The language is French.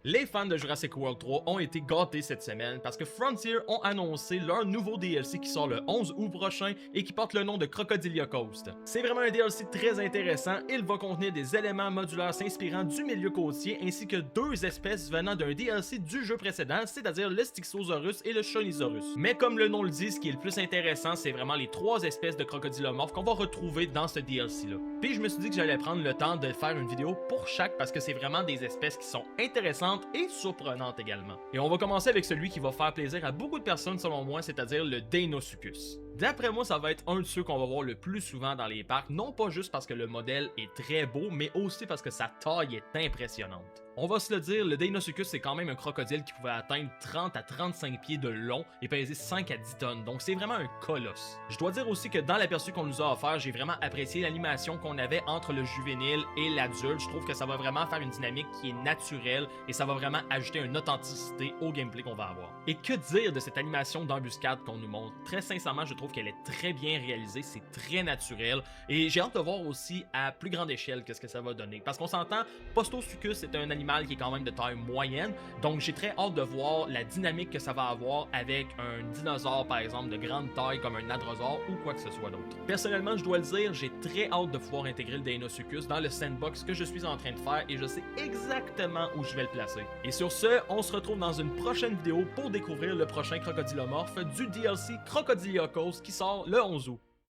Les fans de Jurassic World 3 ont été gâtés cette semaine parce que Frontier ont annoncé leur nouveau DLC qui sort le 11 août prochain et qui porte le nom de Crocodilia Coast. C'est vraiment un DLC très intéressant, il va contenir des éléments modulaires s'inspirant du milieu côtier ainsi que deux espèces venant d'un DLC du jeu précédent, c'est-à-dire le Styxosaurus et le Shonisaurus. Mais comme le nom le dit, ce qui est le plus intéressant, c'est vraiment les trois espèces de crocodilomorphes qu'on va retrouver dans ce DLC-là. Puis je me suis dit que j'allais prendre le temps de faire une vidéo pour chaque parce que c'est vraiment des espèces qui sont intéressantes et surprenante également. Et on va commencer avec celui qui va faire plaisir à beaucoup de personnes selon moi, c'est-à-dire le Deinosuchus. D'après moi, ça va être un de ceux qu'on va voir le plus souvent dans les parcs, non pas juste parce que le modèle est très beau, mais aussi parce que sa taille est impressionnante. On va se le dire, le Deinosuchus c'est quand même un crocodile qui pouvait atteindre 30 à 35 pieds de long et peser 5 à 10 tonnes, donc c'est vraiment un colosse. Je dois dire aussi que dans l'aperçu qu'on nous a offert, j'ai vraiment apprécié l'animation qu'on avait entre le juvénile et l'adulte. Je trouve que ça va vraiment faire une dynamique qui est naturelle et ça va vraiment ajouter une authenticité au gameplay qu'on va avoir. Et que dire de cette animation d'embuscade qu'on nous montre? Très sincèrement, je trouve qu'elle est très bien réalisée, c'est très naturel et j'ai hâte de voir aussi à plus grande échelle qu'est-ce que ça va donner. Parce qu'on s'entend, Postosuchus c'est un animal qui est quand même de taille moyenne, donc j'ai très hâte de voir la dynamique que ça va avoir avec un dinosaure par exemple de grande taille comme un hadrosaure ou quoi que ce soit d'autre. Personnellement, je dois le dire, j'ai très hâte de pouvoir intégrer le Deinosuchus dans le sandbox que je suis en train de faire et je sais exactement où je vais le placer. Et sur ce, on se retrouve dans une prochaine vidéo pour découvrir le prochain crocodilomorphe du DLC Crocodilia Coast qui sort le 11 août.